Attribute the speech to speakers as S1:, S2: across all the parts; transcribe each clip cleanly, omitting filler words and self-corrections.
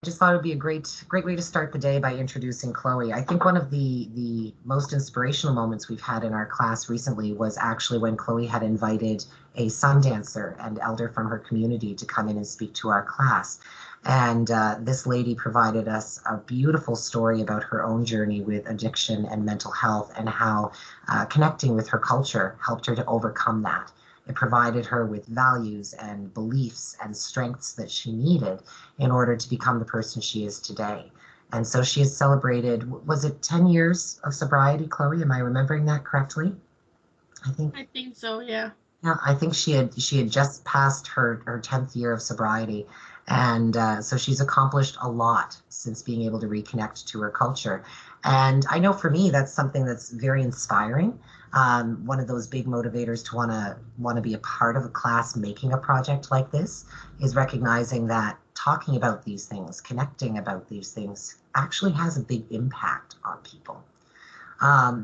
S1: just thought it would be a great way to start the day by introducing Chloe. I think one of the most inspirational moments we've had in our class recently was actually when Chloe had invited a sun dancer and elder from her community to come in and speak to our class. And this lady provided us a beautiful story about her own journey with addiction and mental health, and how connecting with her culture helped her to overcome that. It provided her with values and beliefs and strengths that she needed in order to become the person she is today. And so she has celebrated, was it 10 years of sobriety, Chloe? Am I remembering that correctly?
S2: I think so, yeah.
S1: Yeah, I think she had just passed her 10th year of sobriety. And so she's accomplished a lot since being able to reconnect to her culture. And I know for me, that's something that's very inspiring. One of those big motivators to want to be a part of a class making a project like this is recognizing that talking about these things, connecting about these things, actually has a big impact on people.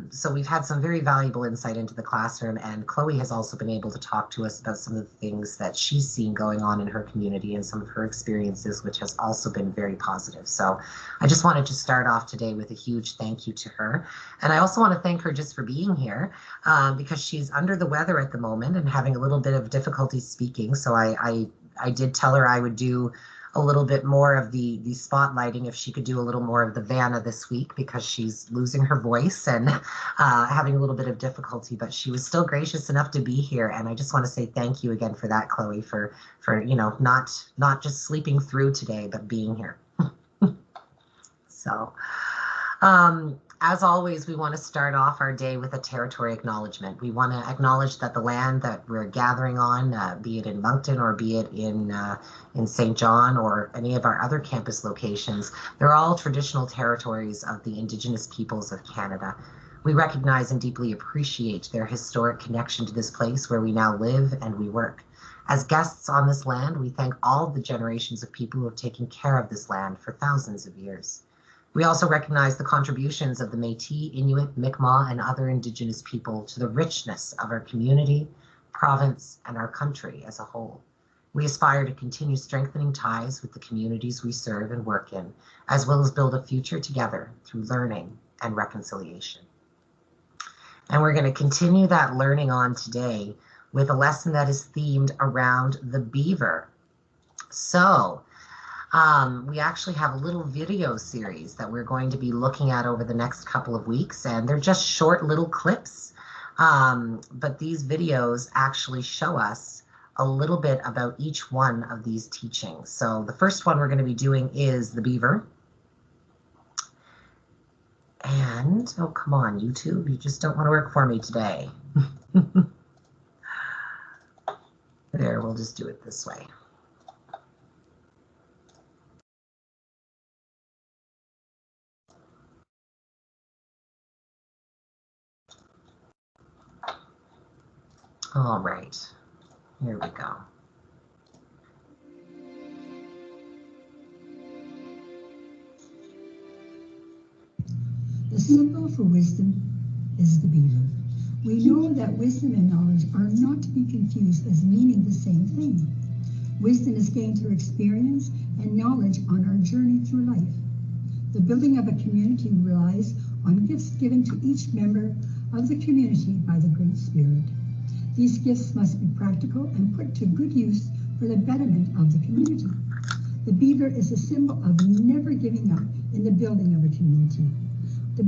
S1: So we've had some very valuable insight into the classroom, and Chloe has also been able to talk to us about some of the things that she's seen going on in her community and some of her experiences, which has also been very positive. So I just wanted to start off today with a huge thank you to her. And I also want to thank her just for being here, because she's under the weather at the moment and having a little bit of difficulty speaking. So I did tell her I would do a little bit more of the spotlighting if she could do a little more of the Vanna this week, because she's losing her voice and having a little bit of difficulty, but she was still gracious enough to be here. And I just want to say thank you again for that, Chloe, for not just sleeping through today, but being here. So as always, we want to start off our day with a territory acknowledgement. We want to acknowledge that the land that we're gathering on, be it in Moncton or be it in St. John or any of our other campus locations, they're all traditional territories of the Indigenous peoples of Canada. We recognize and deeply appreciate their historic connection to this place where we now live and we work. As guests on this land, we thank all the generations of people who have taken care of this land for thousands of years. We also recognize the contributions of the Métis, Inuit, Mi'kmaq, and other Indigenous people to the richness of our community, province, and our country as a whole. We aspire to continue strengthening ties with the communities we serve and work in, as well as build a future together through learning and reconciliation. And we're going to continue that learning on today with a lesson that is themed around the beaver. So, we actually have a little video series that we're going to be looking at over the next couple of weeks, and they're just short little clips. But these videos actually show us a little bit about each one of these teachings. So the first one we're going to be doing is the beaver. And, oh, come on, YouTube, you just don't want to work for me today. There, we'll just do it this way. All right, here we go.
S3: The symbol for wisdom is the beaver. We know that wisdom and knowledge are not to be confused as meaning the same thing. Wisdom is gained through experience and knowledge on our journey through life. The building of a community relies on gifts given to each member of the community by the Great Spirit. These gifts must be practical and put to good use for the betterment of the community. The beaver is a symbol of never giving up in the building of a community. The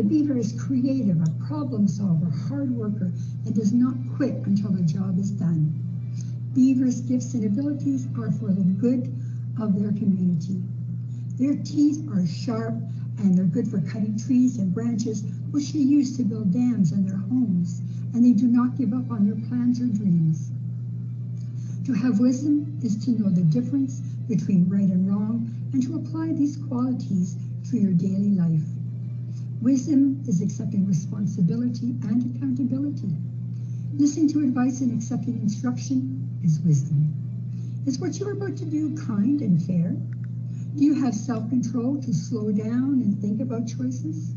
S3: beaver is creative, a problem solver, hard worker, and does not quit until the job is done. Beavers' gifts and abilities are for the good of their community. Their teeth are sharp and they're good for cutting trees and branches, which they use to build dams in their homes, and they do not give up on their plans or dreams. To have wisdom is to know the difference between right and wrong and to apply these qualities to your daily life. Wisdom is accepting responsibility and accountability. Listening to advice and accepting instruction is wisdom. Is what you're about to do kind and fair? Do you have self-control to slow down and think about choices?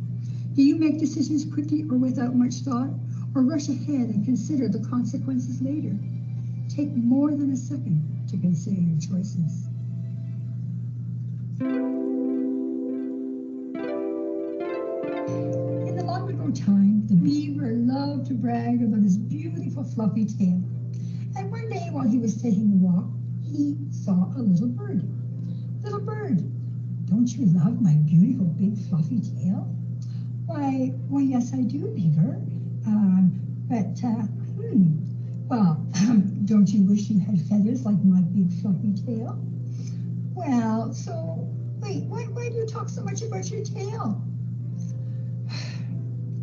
S3: Do you make decisions quickly or without much thought, or rush ahead and consider the consequences later? Take more than a second to consider your choices. In the long ago time, the beaver loved to brag about his beautiful fluffy tail. And one day while he was taking a walk, he saw a little bird. Little bird, don't you love my beautiful big fluffy tail? Why, yes, I do, Beaver. Well, don't you wish you had feathers like my big fluffy tail? Well, so, wait, why do you talk so much about your tail?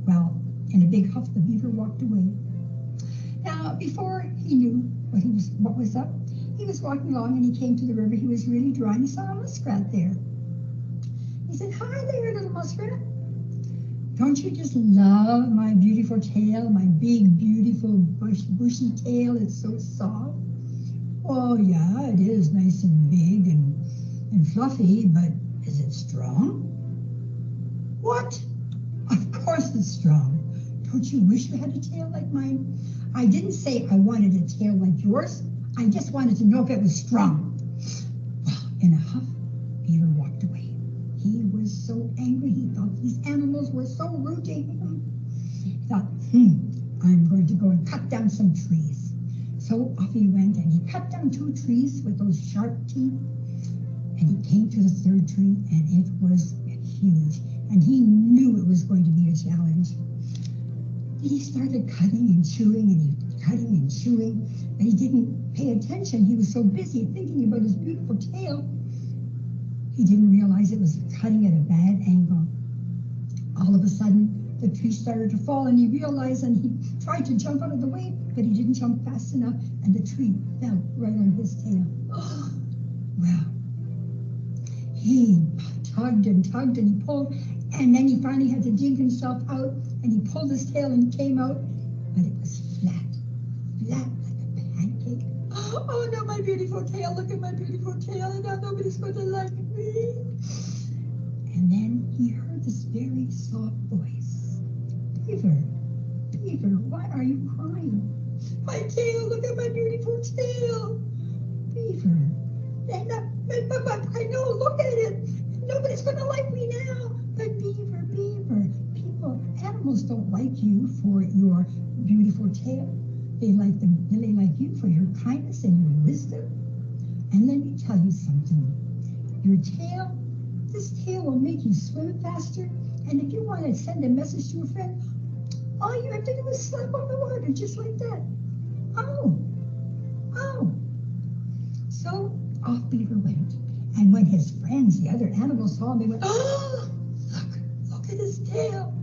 S3: Well, in a big huff, the beaver walked away. Now, before he knew what was up, he was walking along and he came to the river. He was really dry and he saw a muskrat there. He said, "Hi there, little muskrat. Don't you just love my beautiful tail, my big, beautiful, bushy tail? It's so soft." "Oh, yeah, it is nice and big and fluffy, but is it strong?" "What? Of course it's strong. Don't you wish you had a tail like mine?" "I didn't say I wanted a tail like yours. I just wanted to know if it was strong." Well, in a huff, Beaver walked away. He was so angry. He thought these animals were so rude to him. He thought, I'm going to go and cut down some trees. So off he went and he cut down 2 trees with those sharp teeth. And he came to the 3rd tree and it was huge. And he knew it was going to be a challenge. He started cutting and chewing but he didn't pay attention. He was so busy thinking about his beautiful tail, he didn't realize it was cutting at a bad angle. All of a sudden, the tree started to fall and he realized, and he tried to jump out of the way, but he didn't jump fast enough and the tree fell right on his tail. Well, he tugged and he pulled, and then he finally had to dig himself out and he pulled his tail and came out, but it was flat like a pancake. Oh no, my beautiful tail, look at my beautiful tail, and now nobody's going to like me. And then he heard this very soft voice. Beaver, why are you crying? My tail, look at my beautiful tail. Beaver, but I know, look at it. Nobody's going to like me now. But Beaver, animals don't like you for your beautiful tail. They like you for your kindness and your wisdom. And let me tell you something. This tail will make you swim faster. And if you want to send a message to a friend, all you have to do is slap on the water just like that. Oh. So off Beaver went. And when his friends, the other animals, saw him, they went, "Oh, look at his tail."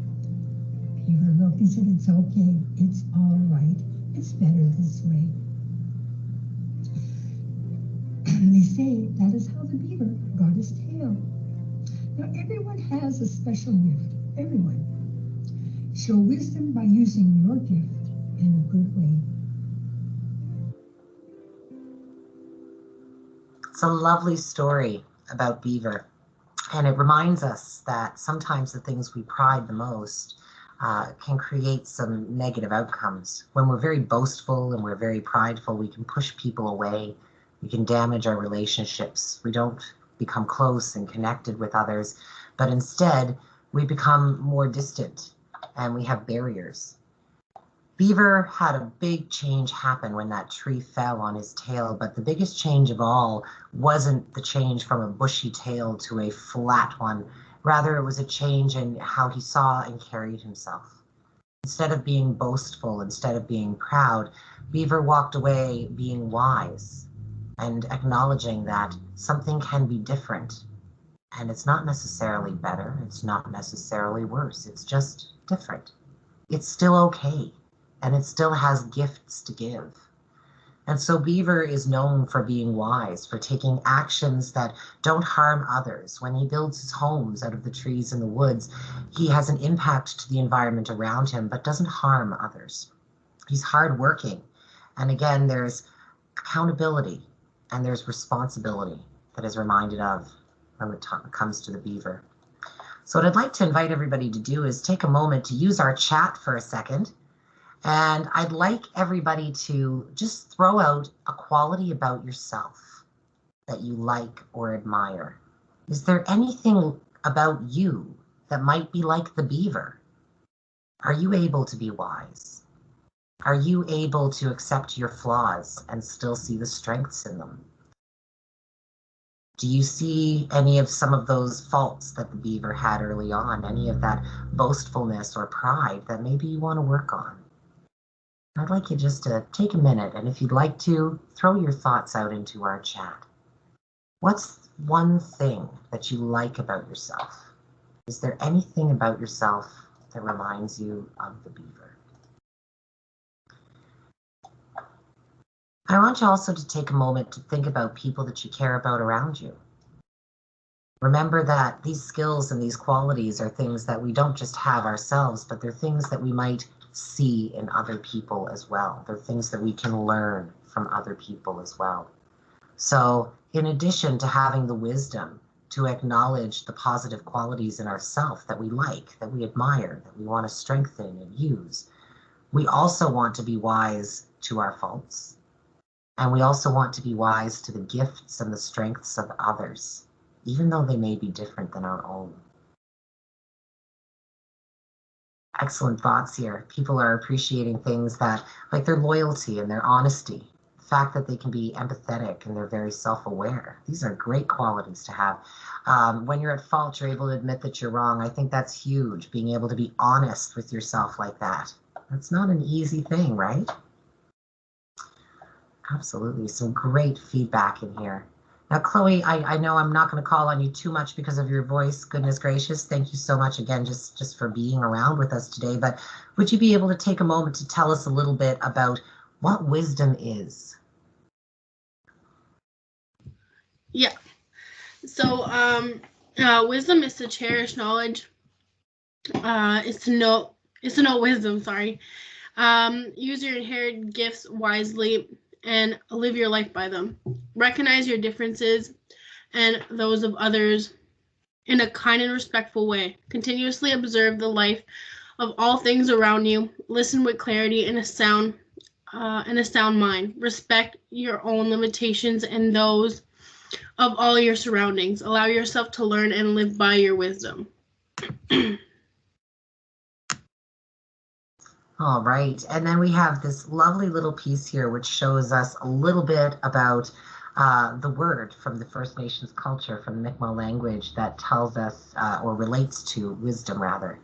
S3: Beaver looked, he said, "It's okay, it's all right. It's better this way." They say that is how the beaver got his tail. Now, everyone has a special gift. Everyone. Show wisdom by using your gift in a good way.
S1: It's a lovely story about Beaver. And it reminds us that sometimes the things we pride the most can create some negative outcomes. When we're very boastful and we're very prideful, we can push people away. We can damage our relationships. We don't become close and connected with others, but instead we become more distant and we have barriers. Beaver had a big change happen when that tree fell on his tail, but the biggest change of all wasn't the change from a bushy tail to a flat one. Rather, it was a change in how he saw and carried himself. Instead of being boastful, instead of being proud, Beaver walked away being wise and acknowledging that something can be different. And it's not necessarily better, it's not necessarily worse, it's just different. It's still okay. And it still has gifts to give. And so Beaver is known for being wise, for taking actions that don't harm others. When he builds his homes out of the trees in the woods, he has an impact to the environment around him, but doesn't harm others. He's hardworking. And again, there's accountability and there's responsibility that is reminded of when it comes to the beaver. So what I'd like to invite everybody to do is take a moment to use our chat for a second. And I'd like everybody to just throw out a quality about yourself that you like or admire. Is there anything about you that might be like the beaver? Are you able to be wise? Are you able to accept your flaws and still see the strengths in them? Do you see any of some of those faults that the beaver had early on, any of that boastfulness or pride that maybe you want to work on? I'd like you just to take a minute, and if you'd like to, throw your thoughts out into our chat. What's one thing that you like about yourself? Is there anything about yourself that reminds you of the beaver? I want you also to take a moment to think about people that you care about around you. Remember that these skills and these qualities are things that we don't just have ourselves, but they're things that we might see in other people as well. They're things that we can learn from other people as well. So in addition to having the wisdom to acknowledge the positive qualities in ourselves that we like, that we admire, that we want to strengthen and use, we also want to be wise to our faults. And we also want to be wise to the gifts and the strengths of others, even though they may be different than our own. Excellent thoughts here. People are appreciating things that, like their loyalty and their honesty, the fact that they can be empathetic and they're very self-aware. These are great qualities to have. When you're at fault, you're able to admit that you're wrong. I think that's huge, being able to be honest with yourself like that. That's not an easy thing, right? Absolutely. Some great feedback in here. Now, Chloe, I know I'm not going to call on you too much because of your voice. Goodness gracious. Thank you so much again, just for being around with us today. But would you be able to take a moment to tell us a little bit about what wisdom is?
S2: Yeah. So, wisdom is to cherish knowledge. Is to know wisdom. Sorry. Use your inherited gifts wisely and live your life by them. Recognize your differences and those of others in a kind and respectful way. Continuously observe the life of all things around you. Listen with clarity and a sound mind. Respect your own limitations and those of all your surroundings. Allow yourself to learn and live by your wisdom.
S1: All right, and then we have this lovely little piece here which shows us a little bit about the word from the First Nations culture, from the Mi'kmaq language, that tells us or relates to wisdom rather.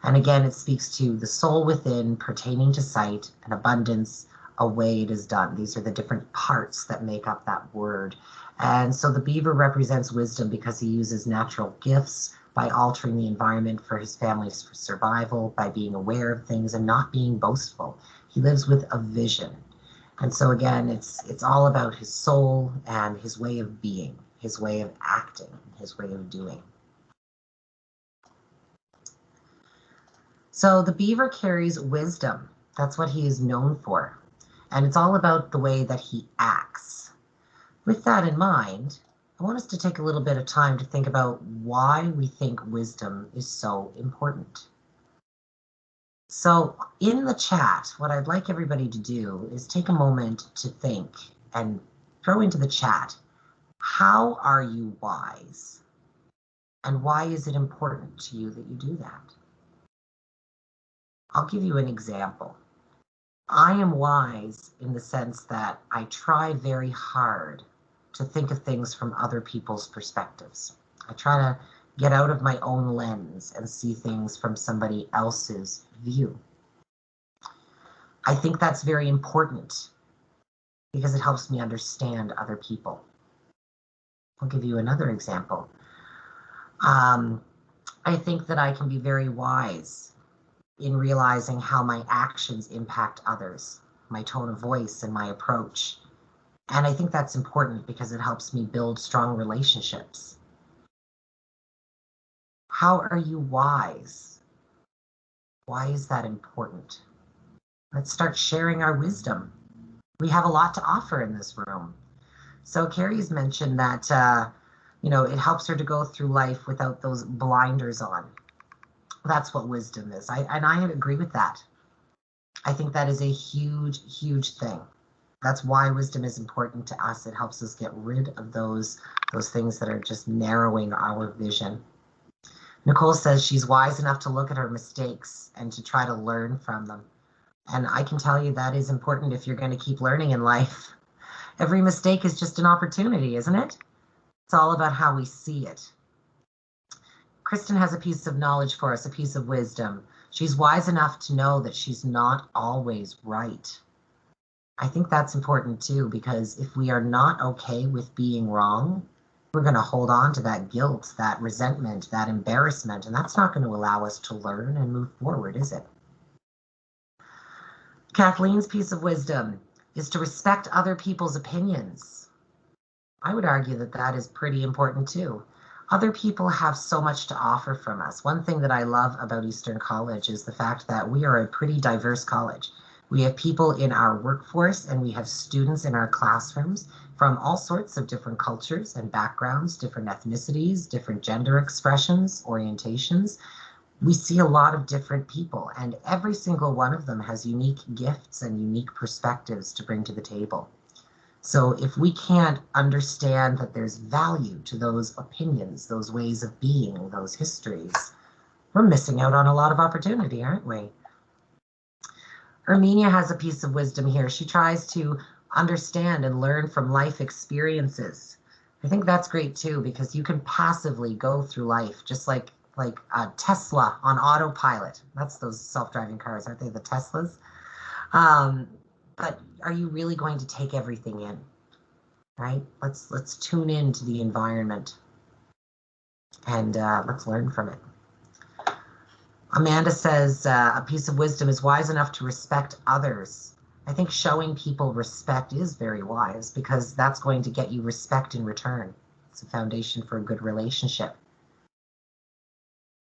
S1: And again, it speaks to the soul within, pertaining to sight and abundance, a way it is done. These are the different parts that make up that word. And so the beaver represents wisdom because he uses natural gifts by altering the environment for his family's survival, by being aware of things and not being boastful. He lives with a vision. And so again, it's all about his soul and his way of being, his way of acting, his way of doing. So the beaver carries wisdom. That's what he is known for. And it's all about the way that he acts. With that in mind, I want us to take a little bit of time to think about why we think wisdom is so important. So in the chat, what I'd like everybody to do is take a moment to think and throw into the chat, how are you wise? And why is it important to you that you do that? I'll give you an example. I am wise in the sense that I try very hard to think of things from other people's perspectives. I try to get out of my own lens and see things from somebody else's view. I think that's very important because it helps me understand other people. I'll give you another example. I think that I can be very wise in realizing how my actions impact others, my tone of voice and my approach. And I think that's important because it helps me build strong relationships. How are you wise? Why is that important? Let's start sharing our wisdom. We have a lot to offer in this room. So Carrie's mentioned that, it helps her to go through life without those blinders on. That's what wisdom is. I agree with that. I think that is a huge, huge thing. That's why wisdom is important to us. It helps us get rid of those things that are just narrowing our vision. Nicole says she's wise enough to look at her mistakes and to try to learn from them. And I can tell you that is important if you're going to keep learning in life. Every mistake is just an opportunity, isn't it? It's all about how we see it. Kristen has a piece of knowledge for us, a piece of wisdom. She's wise enough to know that she's not always right. I think that's important too, because if we are not okay with being wrong, we're going to hold on to that guilt, that resentment, that embarrassment, and that's not going to allow us to learn and move forward, is it? Kathleen's piece of wisdom is to respect other people's opinions. I would argue that that is pretty important too. Other people have so much to offer from us. One thing that I love about Eastern College is the fact that we are a pretty diverse college. We have people in our workforce and we have students in our classrooms from all sorts of different cultures and backgrounds, different ethnicities, different gender expressions, orientations. We see a lot of different people, and every single one of them has unique gifts and unique perspectives to bring to the table. So if we can't understand that there's value to those opinions, those ways of being, those histories, we're missing out on a lot of opportunity, aren't we? Erminia has a piece of wisdom here. She tries to understand and learn from life experiences. I think that's great too, because you can passively go through life, just like Tesla on autopilot. That's those self-driving cars, aren't they? The Teslas. But are you really going to take everything in? Right? Let's tune into the environment and let's learn from it. Amanda says a piece of wisdom is wise enough to respect others. I think showing people respect is very wise, because that's going to get you respect in return. It's a foundation for a good relationship.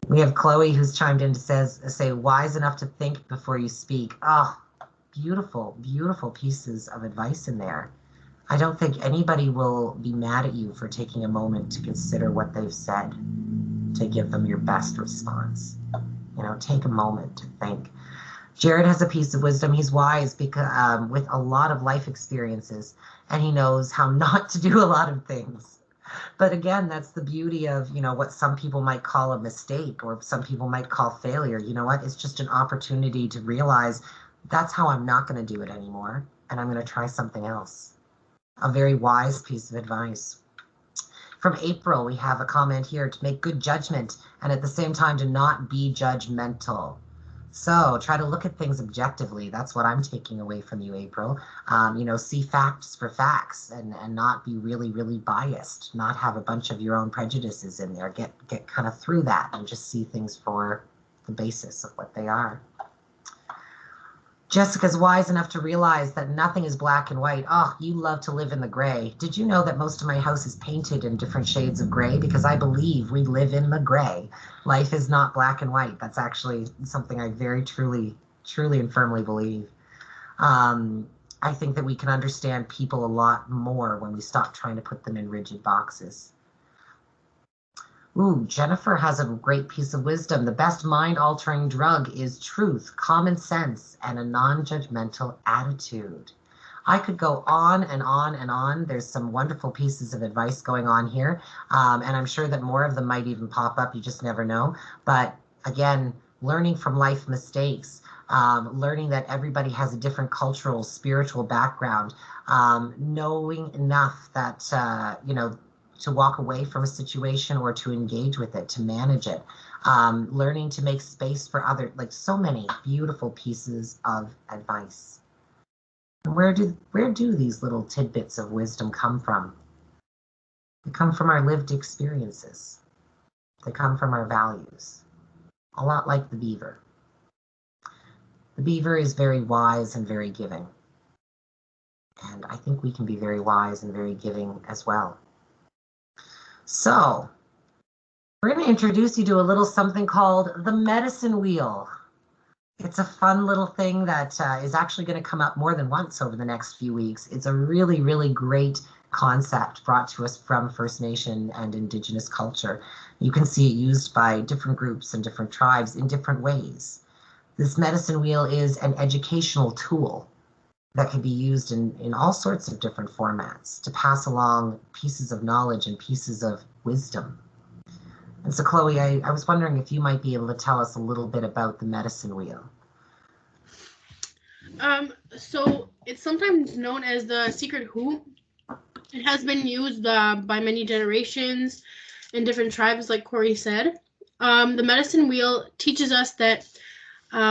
S1: We have Chloe who's chimed in to say wise enough to think before you speak. Oh, beautiful, beautiful pieces of advice in there. I don't think anybody will be mad at you for taking a moment to consider what they've said, to give them your best response. You know, take a moment to think. Jared has a piece of wisdom. He's wise because with a lot of life experiences, and he knows how not to do a lot of things. But again, that's the beauty of, you know, what some people might call a mistake or some people might call failure. You know what? It's just an opportunity to realize that's how I'm not going to do it anymore, and I'm going to try something else. A very wise piece of advice. From April, we have a comment here to make good judgment and at the same time to not be judgmental. So try to look at things objectively. That's what I'm taking away from you, April. You know, see facts for facts and not be really, really biased, not have a bunch of your own prejudices in there. Get kind of through that and just see things for the basis of what they are. Jessica's wise enough to realize that nothing is black and white. Oh, you love to live in the gray. Did you know that most of my house is painted in different shades of gray? Because I believe we live in the gray. Life is not black and white. That's actually something I very truly and firmly believe. I think that we can understand people a lot more when we stop trying to put them in rigid boxes. Ooh, Jennifer has a great piece of wisdom. The best mind-altering drug is truth, common sense, and a non-judgmental attitude. I could go on and on and on. There's some wonderful pieces of advice going on here, and I'm sure that more of them might even pop up. You just never know. But again, learning from life mistakes, learning that everybody has a different cultural, spiritual background, knowing enough that, you know, to walk away from a situation or to engage with it, to manage it, learning to make space for others, like so many beautiful pieces of advice. And where do these little tidbits of wisdom come from? They come from our lived experiences. They come from our values, a lot like the beaver. The beaver is very wise and very giving. And I think we can be very wise and very giving as well. So we're going to introduce you to a little something called the medicine wheel. It's a fun little thing that is actually going to come up more than once over the next few weeks. It's a really, really great concept brought to us from First Nation and Indigenous culture. You can see it used by different groups and different tribes in different ways. This medicine wheel is an educational tool. that can be used in all sorts of different formats to pass along pieces of knowledge and pieces of wisdom. And so, Chloe, I was wondering if you might be able to tell us a little bit about the medicine wheel.
S2: So it's sometimes known as the secret who. It has been used by many generations in different tribes, like Corey said. The medicine wheel teaches us that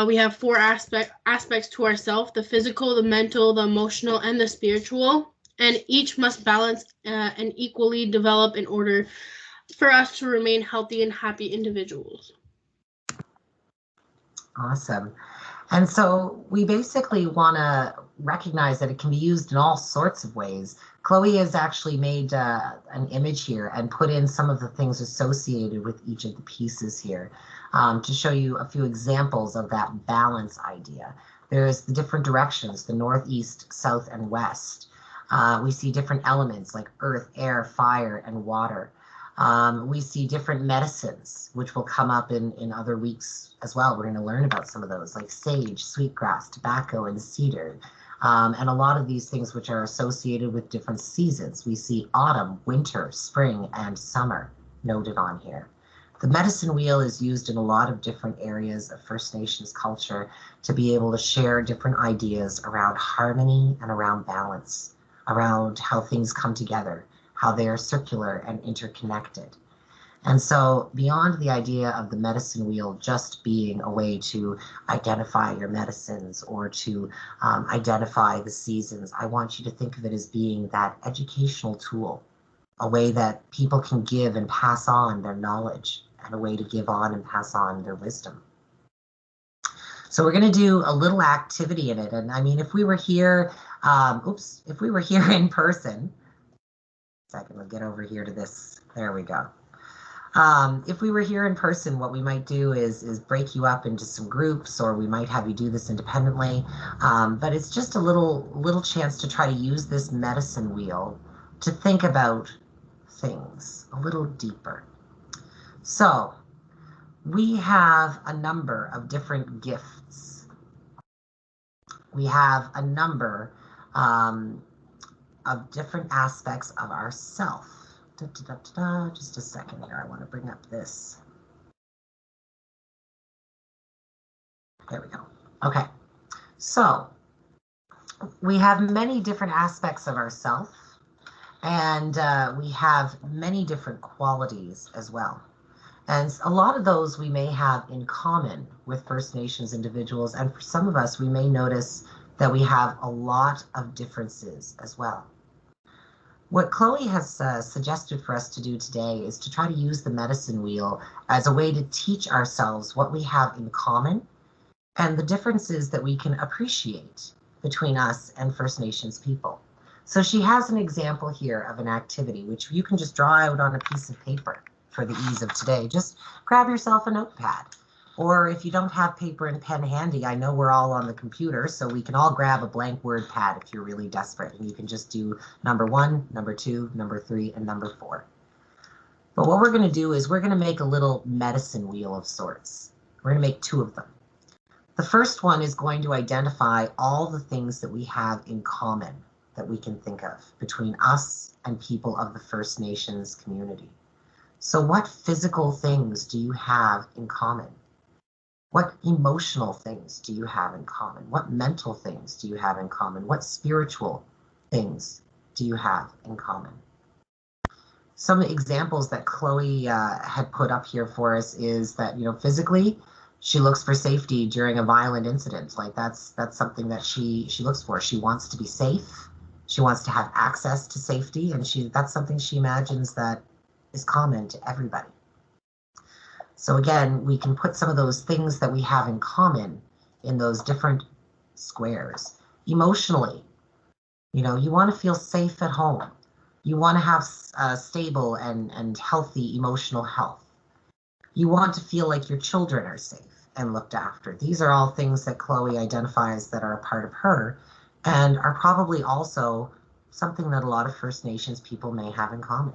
S2: we have four aspects to ourself: the physical, the mental, the emotional, and the spiritual. And each must balance and equally develop in order for us to remain healthy and happy individuals.
S1: Awesome. And so we basically want to recognize that it can be used in all sorts of ways. Chloe has actually made an image here and put in some of the things associated with each of the pieces here to show you a few examples of that balance idea. There's the different directions, the north, east, south, and west. We see different elements like earth, air, fire, and water. We see different medicines, which will come up in other weeks as well. We're going to learn about some of those, like sage, sweetgrass, tobacco, and cedar. And a lot of these things which are associated with different seasons. We see autumn, winter, spring, and summer noted on here. The medicine wheel is used in a lot of different areas of First Nations culture to be able to share different ideas around harmony and around balance, around how things come together, how they are circular and interconnected. And so beyond the idea of the medicine wheel just being a way to identify your medicines or to identify the seasons, I want you to think of it as being that educational tool, a way that people can give and pass on their knowledge and a way to give on and pass on their wisdom. So we're going to do a little activity in it. And I mean, if we were here, if we were here in person, second, we'll get over here to this. There we go. If we were here in person, what we might do is break you up into some groups, or we might have you do this independently. But it's just a little chance to try to use this medicine wheel to think about things a little deeper. So we have a number of different gifts. We have a number of different aspects of ourself. Just a second here. I want to bring up this. There we go. Okay. So we have many different aspects of ourself, and we have many different qualities as well. And a lot of those we may have in common with First Nations individuals, and for some of us, we may notice that we have a lot of differences as well. What Chloe has suggested for us to do today is to try to use the medicine wheel as a way to teach ourselves what we have in common and the differences that we can appreciate between us and First Nations people. So she has an example here of an activity which you can just draw out on a piece of paper for the ease of today. Just grab yourself a notepad. Or if you don't have paper and pen handy, I know we're all on the computer, so we can all grab a blank word pad if you're really desperate. And you can just do number 1, number 2, number 3, and number 4. But what we're going to do is we're going to make a little medicine wheel of sorts. We're going to make 2 of them. The first one is going to identify all the things that we have in common that we can think of between us and people of the First Nations community. So what physical things do you have in common? What emotional things do you have in common? What mental things do you have in common? What spiritual things do you have in common? Some examples that Chloe had put up here for us is that, physically, she looks for safety during a violent incident. Like that's something that she looks for. She wants to be safe. She wants to have access to safety, and that's something she imagines that is common to everybody. So again, we can put some of those things that we have in common in those different squares. Emotionally, you want to feel safe at home. You want to have stable and healthy emotional health. You want to feel like your children are safe and looked after. These are all things that Chloe identifies that are a part of her and are probably also something that a lot of First Nations people may have in common.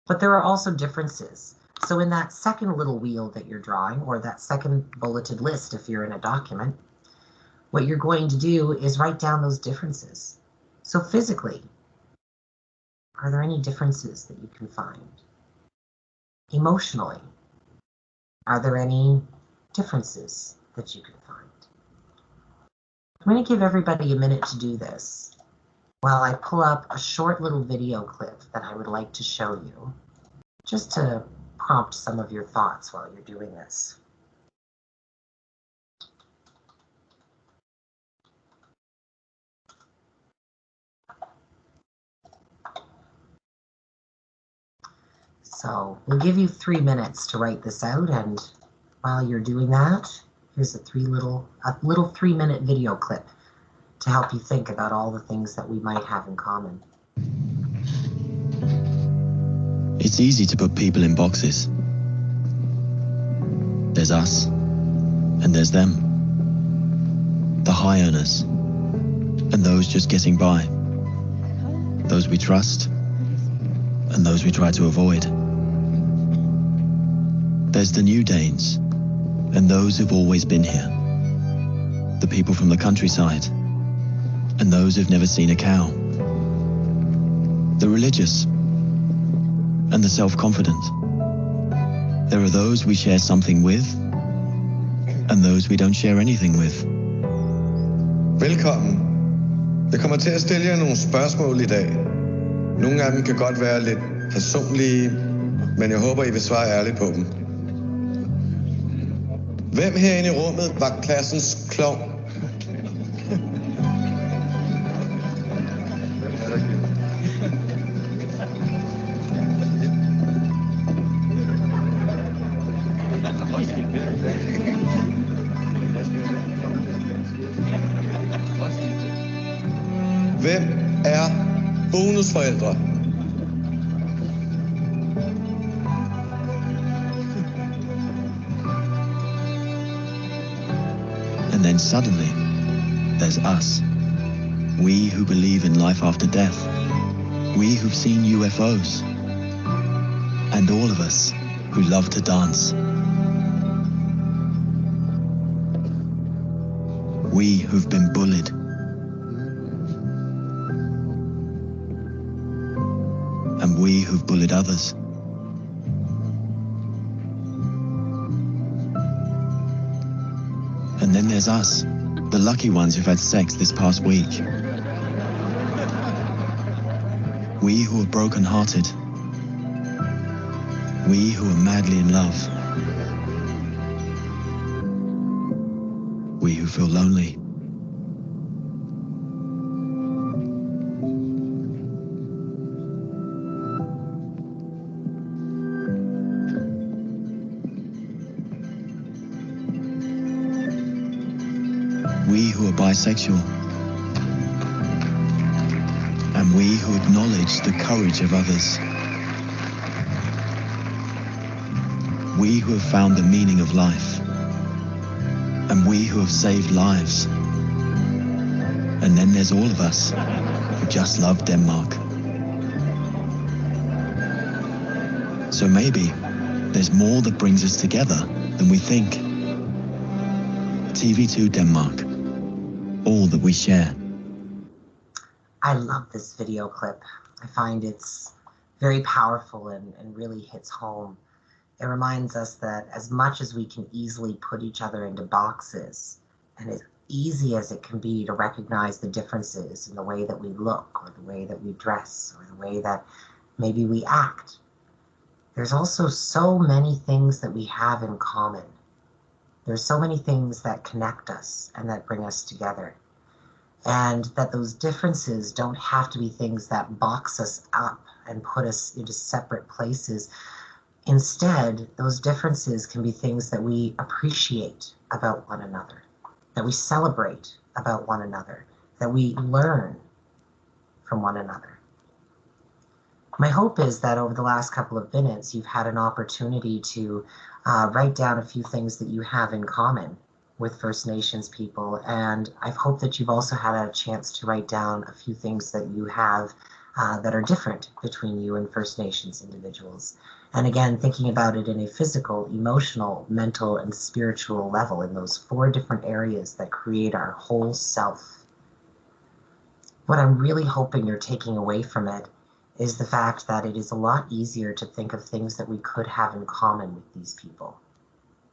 S1: But there are also differences. So in that second little wheel that you're drawing, or that second bulleted list if you're in a document, what you're going to do is write down those differences. So physically, are there any differences that you can find? Emotionally, are there any differences that you can find? I'm going to give everybody a minute to do this while I pull up a short little video clip that I would like to show you, just to prompt some of your thoughts while you're doing this. So we'll give you 3 minutes to write this out, and while you're doing that, here's a little 3-minute video clip to help you think about all the things that we might have in common.
S4: It's easy to put people in boxes. There's us, and there's them. The high earners, and those just getting by. Those we trust, and those we try to avoid. There's the new Danes, and those who've always been here. The people from the countryside, and those who've never seen a cow. The religious, and the self-confident. There are those we share something with, and those we don't share anything with.
S5: Velkommen. Jeg kommer til at stille jer nogle spørgsmål i dag. Nogle af dem kan godt være lidt personlige, men jeg håber, I vil svare ærligt på dem. Hvem herinde i rummet var klassens klovn? Hvem er bonusforældre?
S4: And then suddenly, there's us. We who believe in life after death. We who've seen UFOs. And all of us who love to dance. We who've been bullied. And we who've bullied others. And then there's us, the lucky ones who've had sex this past week. We who are broken-hearted. We who are madly in love. We who feel lonely. We who are bisexual, and we who acknowledge the courage of others. We who have found the meaning of life, and we who have saved lives. And then there's all of us who just love Denmark. So maybe there's more that brings us together than we think. TV2 Denmark. All that we share.
S1: I love this video clip. I find it's very powerful and really hits home. It reminds us that as much as we can easily put each other into boxes, and as easy as it can be to recognize the differences in the way that we look, or the way that we dress, or the way that maybe we act, there's also so many things that we have in common. There's so many things that connect us and that bring us together. And that those differences don't have to be things that box us up and put us into separate places. Instead, those differences can be things that we appreciate about one another, that we celebrate about one another, that we learn from one another. My hope is that over the last couple of minutes, you've had an opportunity to write down a few things that you have in common. with First Nations people. And I hope that you've also had a chance to write down a few things that you have that are different between you and First Nations individuals. And again, thinking about it in a physical, emotional, mental, and spiritual level in those 4 different areas that create our whole self. What I'm really hoping you're taking away from it is the fact that it is a lot easier to think of things that we could have in common with these people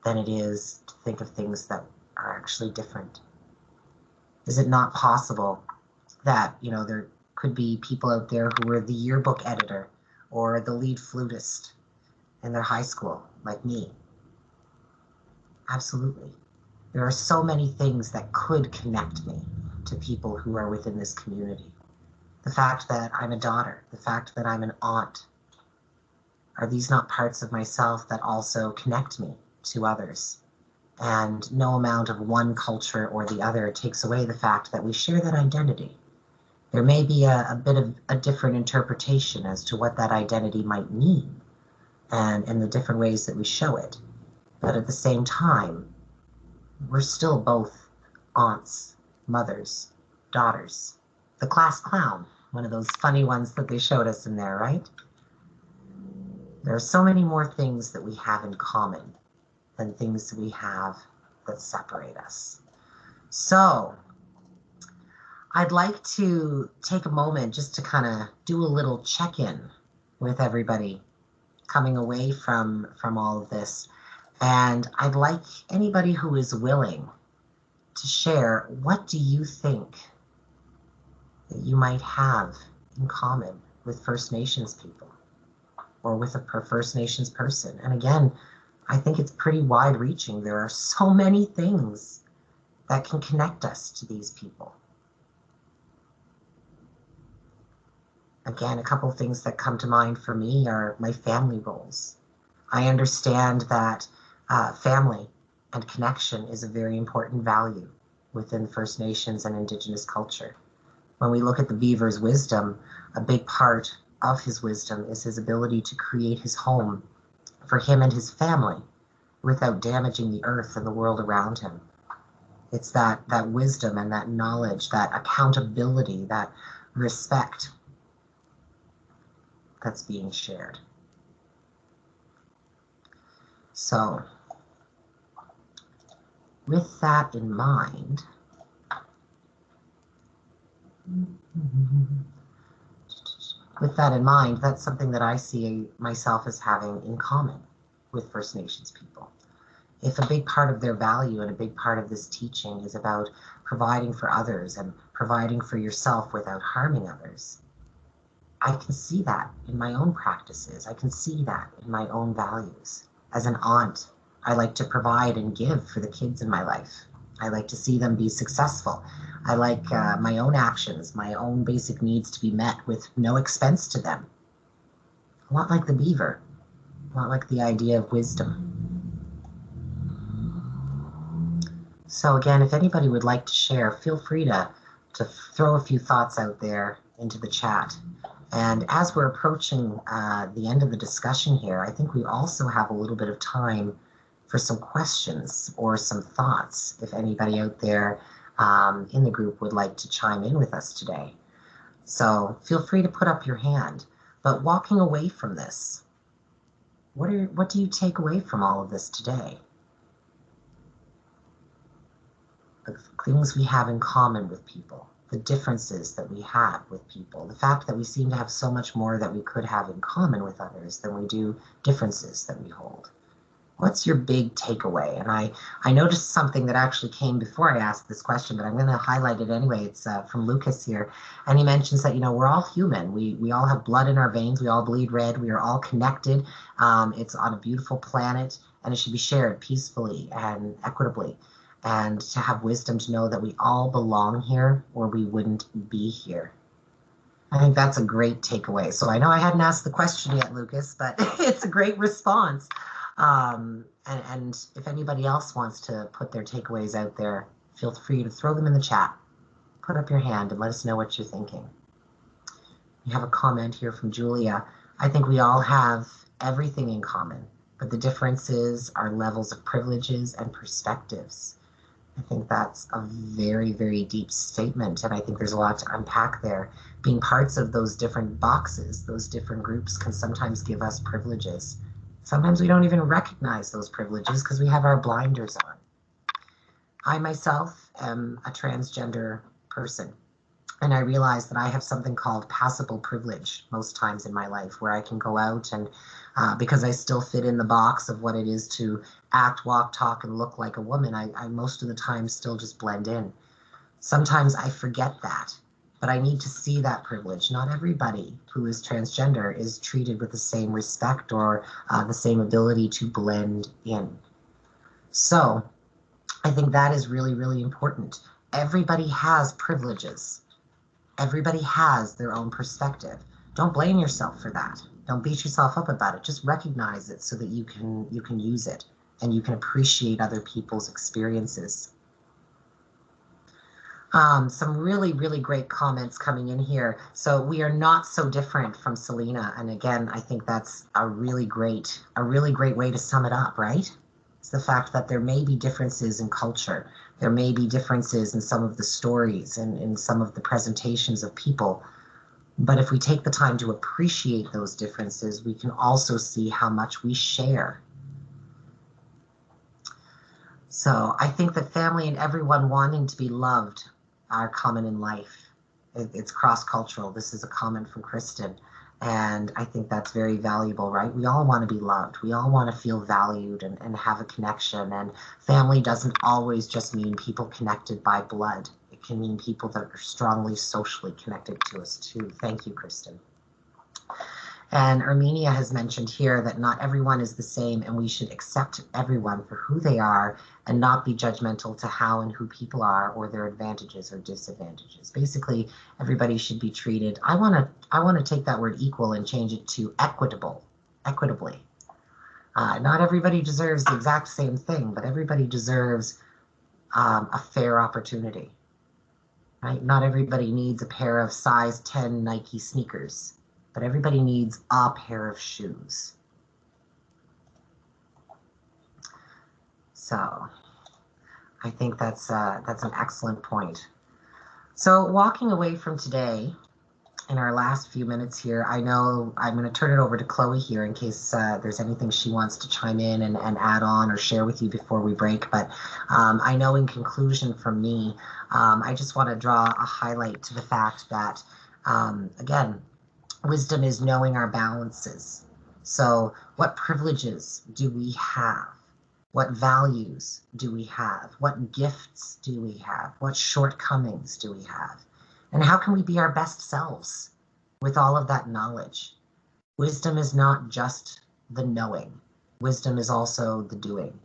S1: than it is to think of things that are actually different. Is it not possible that, there could be people out there who were the yearbook editor or the lead flutist in their high school, like me? Absolutely. There are so many things that could connect me to people who are within this community. The fact that I'm a daughter, the fact that I'm an aunt, are these not parts of myself that also connect me to others? And no amount of one culture or the other takes away the fact that we share that identity. There may be a bit of a different interpretation as to what that identity might mean and the different ways that we show it. But at the same time, we're still both aunts, mothers, daughters. The class clown, one of those funny ones that they showed us in there, right? There are so many more things that we have in common than things that we have that separate us. So I'd like to take a moment just to kind of do a little check-in with everybody coming away from all of this. And I'd like anybody who is willing to share, what do you think that you might have in common with First Nations people or with a First Nations person? And again, I think it's pretty wide reaching. There are so many things that can connect us to these people. Again, a couple of things that come to mind for me are my family roles. I understand that family and connection is a very important value within First Nations and Indigenous culture. When we look at the Beaver's wisdom, a big part of his wisdom is his ability to create his home for him and his family without damaging the earth and the world around him. It's that wisdom and that knowledge, that accountability, that respect that's being shared. So, with that in mind, that's something that I see myself as having in common with First Nations people. If a big part of their value and a big part of this teaching is about providing for others and providing for yourself without harming others, I can see that in my own practices. I can see that in my own values. As an aunt, I like to provide and give for the kids in my life. I like to see them be successful. I like my own actions, my own basic needs to be met with no expense to them. A lot like the Beaver, a lot like the idea of wisdom. So again, if anybody would like to share, feel free to throw a few thoughts out there into the chat. And as we're approaching the end of the discussion here, I think we also have a little bit of time for some questions or some thoughts, if anybody out there in the group would like to chime in with us today. So feel free to put up your hand. But walking away from this, what do you take away from all of this today? The things we have in common with people, the differences that we have with people, the fact that we seem to have so much more that we could have in common with others than we do differences that we hold. What's your big takeaway? And I noticed something that actually came before I asked this question, but I'm going to highlight it anyway. It's from Lucas here. And he mentions that, we're all human. We all have blood in our veins. We all bleed red. We are all connected. It's on a beautiful planet, and it should be shared peacefully and equitably. And to have wisdom to know that we all belong here or we wouldn't be here. I think that's a great takeaway. So I know I hadn't asked the question yet, Lucas, but it's a great response. And if anybody else wants to put their takeaways out there, feel free to throw them in the chat. Put up your hand and let us know what you're thinking. We have a comment here from Julia. I think we all have everything in common, but the differences are levels of privileges and perspectives. I think that's a very, very deep statement, and I think there's a lot to unpack there. Being parts of those different boxes, those different groups can sometimes give us privileges. Sometimes we don't even recognize those privileges because we have our blinders on. I myself am a transgender person, and I realize that I have something called passable privilege most times in my life, where I can go out and because I still fit in the box of what it is to act, walk, talk, and look like a woman, I most of the time still just blend in. Sometimes I forget that, but I need to see that privilege. Not everybody who is transgender is treated with the same respect or the same ability to blend in. So I think that is really, really important. Everybody has privileges. Everybody has their own perspective. Don't blame yourself for that. Don't beat yourself up about it. Just recognize it so that you can use it and you can appreciate other people's experiences. Some really, really great comments coming in here. So we are not so different from Selena. And again, I think that's a really great way to sum it up, right? It's the fact that there may be differences in culture. There may be differences in some of the stories and in some of the presentations of people. But if we take the time to appreciate those differences, we can also see how much we share. So I think that family and everyone wanting to be loved are common in life. It's cross-cultural. This is a comment from Kristen. And I think that's very valuable, right? We all want to be loved. We all want to feel valued and have a connection. And family doesn't always just mean people connected by blood. It can mean people that are strongly socially connected to us too. Thank you, Kristen. And Armenia has mentioned here that not everyone is the same and we should accept everyone for who they are and not be judgmental to how and who people are or their advantages or disadvantages. Basically, everybody should be treated. I want to take that word equal and change it to equitably. Not everybody deserves the exact same thing, but everybody deserves a fair opportunity. Right? Not everybody needs a pair of size 10 Nike sneakers, but everybody needs a pair of shoes. So I think that's an excellent point. So walking away from today, in our last few minutes here, I know I'm going to turn it over to Chloe here in case there's anything she wants to chime in and add on or share with you before we break. But I know in conclusion from me, I just want to draw a highlight to the fact that, again, wisdom is knowing our balances. So what privileges do we have? What values do we have? What gifts do we have? What shortcomings do we have? And how can we be our best selves with all of that knowledge? Wisdom is not just the knowing. Wisdom is also the doing.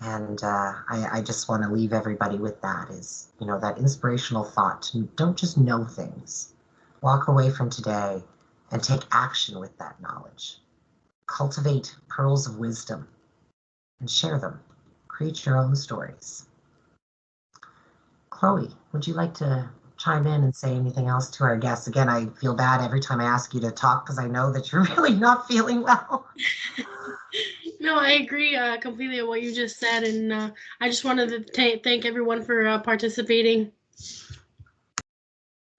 S1: And I just want to leave everybody with that is, that inspirational thought to don't just know things. Walk away from today and take action with that knowledge. Cultivate pearls of wisdom and share them. Create your own stories. Chloe, would you like to chime in and say anything else to our guests? Again, I feel bad every time I ask you to talk because I know that you're really not feeling well.
S2: No, I agree completely with what you just said, and I just wanted to thank everyone for participating.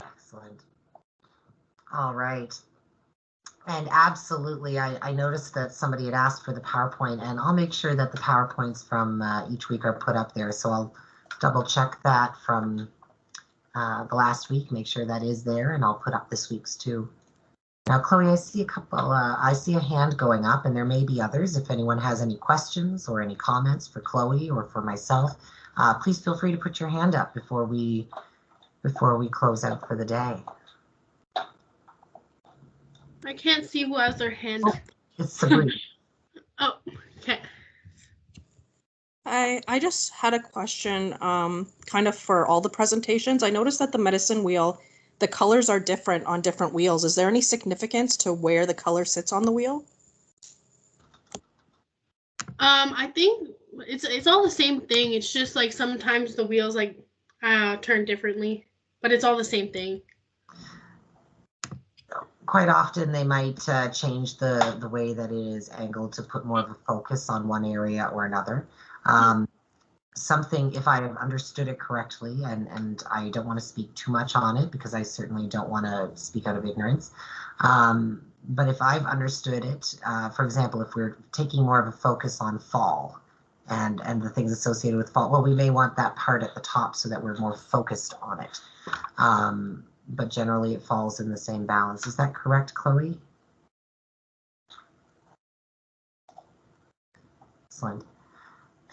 S1: Excellent. All right. And absolutely, I noticed that somebody had asked for the PowerPoint, and I'll make sure that the PowerPoints from each week are put up there. So I'll double check that from the last week, make sure that is there, and I'll put up this week's too. Now, Chloe, I see I see a hand going up, and there may be others. If anyone has any questions or any comments for Chloe or for myself, please feel free to put your hand up before we close out for the day.
S2: I can't see who has their hand up.
S1: It's Sabrina.
S2: Oh, okay.
S6: I just had a question kind of for all the presentations. I noticed that the medicine wheel, the colors are different on different wheels. Is there any significance to where the color sits on the wheel?
S2: I think it's all the same thing. It's just like sometimes the wheels like turn differently, but it's all the same thing.
S1: Quite often they might change the way that it is angled to put more of a focus on one area or another. something, if I have understood it correctly, and I don't want to speak too much on it because I certainly don't want to speak out of ignorance. But if I've understood it, for example, if we're taking more of a focus on fall and the things associated with fall, well, we may want that part at the top so that we're more focused on it. But generally it falls in the same balance. Is that correct, Chloe? Excellent.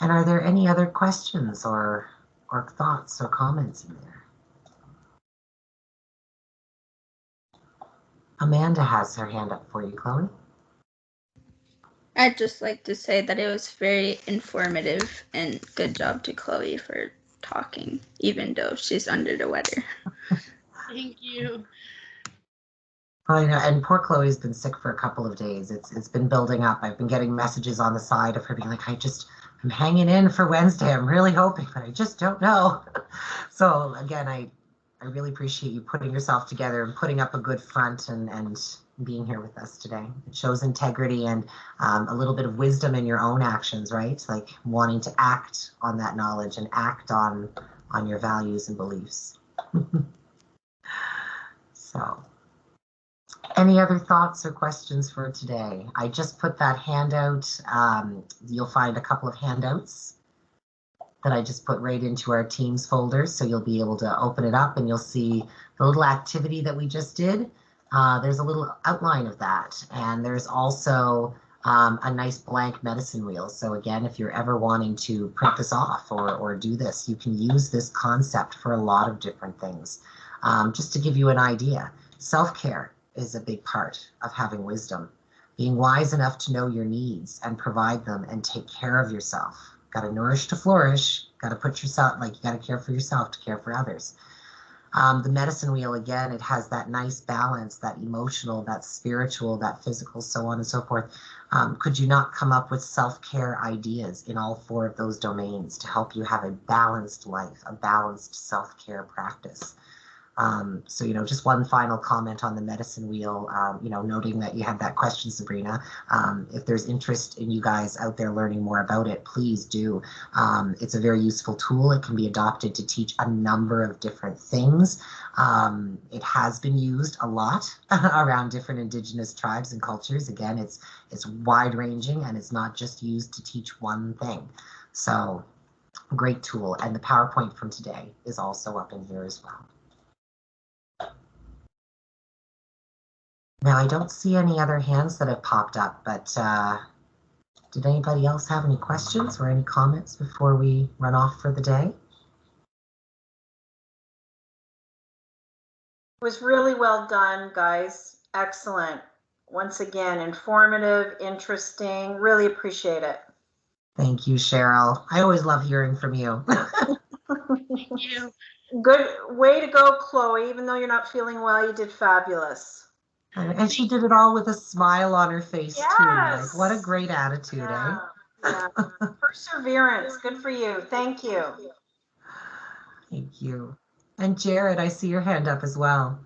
S1: And are there any other questions or thoughts or comments in there? Amanda has her hand up for you, Chloe.
S7: I'd just like to say that it was very informative, and good job to Chloe for talking, even though she's under the weather.
S2: Thank you.
S1: I know, and poor Chloe's been sick for a couple of days. It's been building up. I've been getting messages on the side of her being like, I'm hanging in for Wednesday. I'm really hoping, but I just don't know. So again, I really appreciate you putting yourself together and putting up a good front and being here with us today. It shows integrity and a little bit of wisdom in your own actions, right? Like wanting to act on that knowledge and act on your values and beliefs. So, any other thoughts or questions for today? I just put that handout. You'll find a couple of handouts that I just put right into our Teams folder. So you'll be able to open it up and you'll see the little activity that we just did. There's a little outline of that. And there's also a nice blank medicine wheel. So again, if you're ever wanting to print this off or do this, you can use this concept for a lot of different things. Just to give you an idea, self-care is a big part of having wisdom. Being wise enough to know your needs and provide them and take care of yourself. Got to nourish to flourish. Got to put yourself, like you got to care for yourself to care for others. The medicine wheel, again, it has that nice balance, that emotional, that spiritual, that physical, so on and so forth. Could you not come up with self-care ideas in all 4 of those domains to help you have a balanced life, a balanced self-care practice? So, just one final comment on the medicine wheel, noting that you had that question, Sabrina. If there's interest in you guys out there learning more about it, please do. It's a very useful tool. It can be adopted to teach a number of different things. It has been used a lot around different Indigenous tribes and cultures. Again, it's wide ranging and it's not just used to teach one thing. So, great tool. And the PowerPoint from today is also up in here as well. Now, I don't see any other hands that have popped up, but did anybody else have any questions or any comments before we run off for the day?
S8: It was really well done, guys. Excellent. Once again, informative, interesting. Really appreciate it.
S1: Thank you, Cheryl. I always love hearing from you.
S2: Thank you.
S8: Good way to go, Chloe. Even though you're not feeling well, you did fabulous.
S1: And she did it all with a smile on her face,
S8: yes.
S1: too. Like, what a great attitude,
S8: yeah.
S1: eh?
S8: Yeah. Perseverance. Good for you. Thank you.
S1: Thank you. And Jared, I see your hand up as well.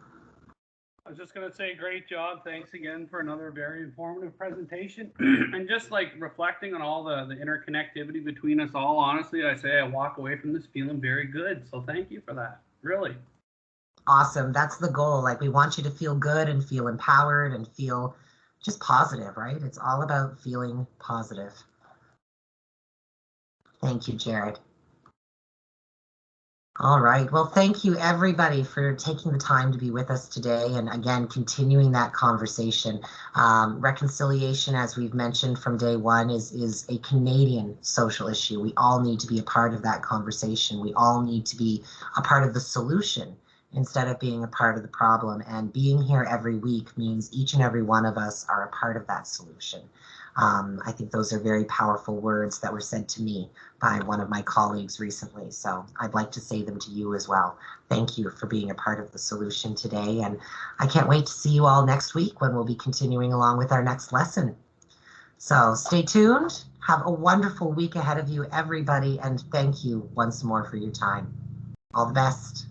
S9: I was just going to say, great job. Thanks again for another very informative presentation. And just like reflecting on all the interconnectivity between us all, honestly, I say I walk away from this feeling very good. So thank you for that. Really.
S1: Awesome. That's the goal. Like, we want you to feel good and feel empowered and feel just positive, right? It's all about feeling positive. Thank you, Jared. All right. Well, thank you, everybody, for taking the time to be with us today. And again, continuing that conversation. Reconciliation, as we've mentioned from day one, is a Canadian social issue. We all need to be a part of that conversation. We all need to be a part of the solution instead of being a part of the problem. And being here every week means each and every one of us are a part of that solution. I think those are very powerful words that were said to me by one of my colleagues recently. So I'd like to say them to you as well. Thank you for being a part of the solution today. And I can't wait to see you all next week when we'll be continuing along with our next lesson. So stay tuned. Have a wonderful week ahead of you, everybody. And thank you once more for your time. All the best.